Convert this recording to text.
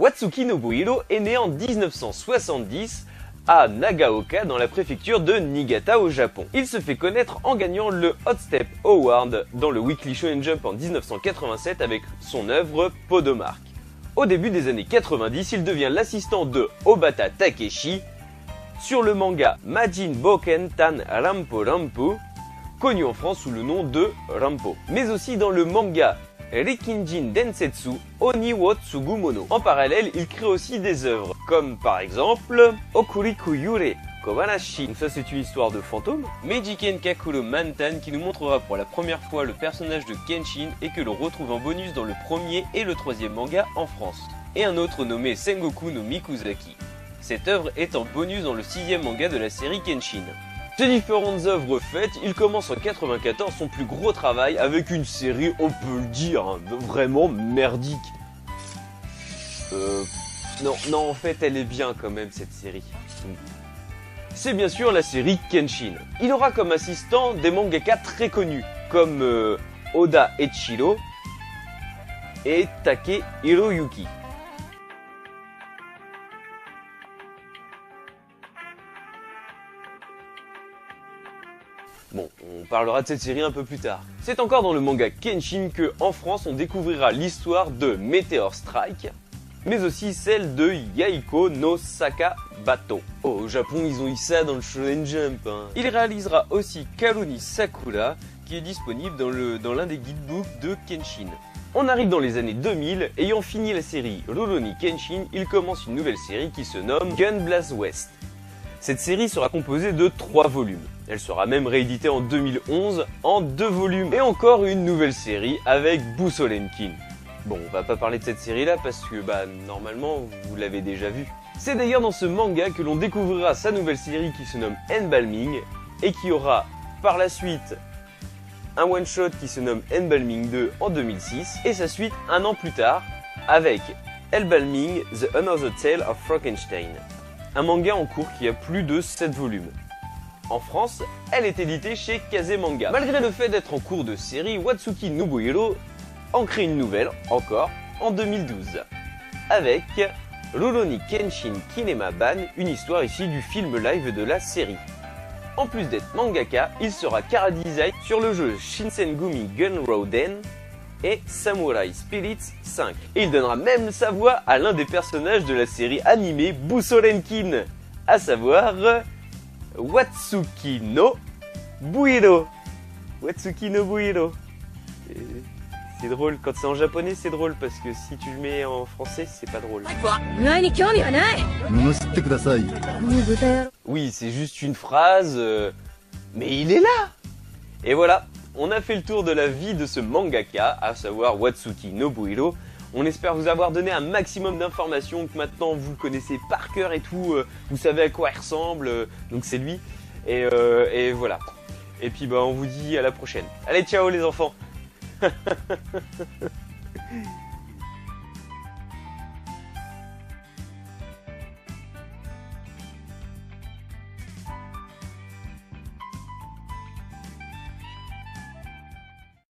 Watsuki Nobuhiro est né en 1970 à Nagaoka dans la préfecture de Niigata au Japon. Il se fait connaître en gagnant le Hot Step Award dans le Weekly Shonen Jump en 1987 avec son œuvre Podomark. Au début des années 90, il devient l'assistant de Obata Takeshi sur le manga Majin Boken Tan Rampo Rampo, connu en France sous le nom de Rampo, mais aussi dans le manga Rikinjin Densetsu Oni wo Tsugumono. En parallèle, il crée aussi des œuvres, comme par exemple Okuriku Yure Kobanashi. Donc ça c'est une histoire de fantôme. Meijiken Kakuro Mantan qui nous montrera pour la première fois le personnage de Kenshin et que l'on retrouve en bonus dans le premier et le troisième manga en France. Et un autre nommé Sengoku no Mikuzaki. Cette œuvre est en bonus dans le sixième manga de la série Kenshin. Ces différentes œuvres faites, il commence en 94 son plus gros travail avec une série, on peut le dire, hein, vraiment merdique. Non, en fait, elle est bien quand même cette série. C'est bien sûr la série Kenshin. Il aura comme assistant des mangaka très connus, comme Oda Echiro et Take Hiroyuki. Bon, on parlera de cette série un peu plus tard. C'est encore dans le manga Kenshin que, en France, on découvrira l'histoire de Meteor Strike, mais aussi celle de Yaiko no Sakabato. Oh, au Japon, ils ont eu ça dans le Shonen Jump. Hein. Il réalisera aussi Karuni Sakura, qui est disponible dans l'un des guidebooks de Kenshin. On arrive dans les années 2000, ayant fini la série Rurouni Kenshin, il commence une nouvelle série qui se nomme Gunblast West. Cette série sera composée de 3 volumes. Elle sera même rééditée en 2011 en 2 volumes. Et encore une nouvelle série avec Busolenkin. Bon, on va pas parler de cette série-là parce que, normalement, vous l'avez déjà vue. C'est d'ailleurs dans ce manga que l'on découvrira sa nouvelle série qui se nomme Embalming et qui aura par la suite un one-shot qui se nomme Embalming 2 en 2006 et sa suite un an plus tard avec Embalming The Another Tale of Frankenstein. Un manga en cours qui a plus de 7 volumes. En France, elle est éditée chez Kazemanga. Malgré le fait d'être en cours de série, Watsuki Nobuhiro en crée une nouvelle, encore, en 2012, avec Rurouni Kenshin Kinema Ban, une histoire issue du film live de la série. En plus d'être mangaka, il sera chara-design sur le jeu Shinsengumi Gunrouden et Samurai Spirits 5. Et il donnera même sa voix à l'un des personnages de la série animée Busolenkin, à savoir Watsuki Nobuhiro. Watsuki Nobuhiro. C'est drôle, quand c'est en japonais c'est drôle parce que si tu le mets en français c'est pas drôle. Oui, c'est juste une phrase, mais il est là. Et voilà, on a fait le tour de la vie de ce mangaka, à savoir Watsuki Nobuhiro. On espère vous avoir donné un maximum d'informations, que maintenant vous le connaissez par cœur et tout, vous savez à quoi il ressemble, donc c'est lui. Et voilà. Et puis on vous dit à la prochaine. Allez, ciao les enfants.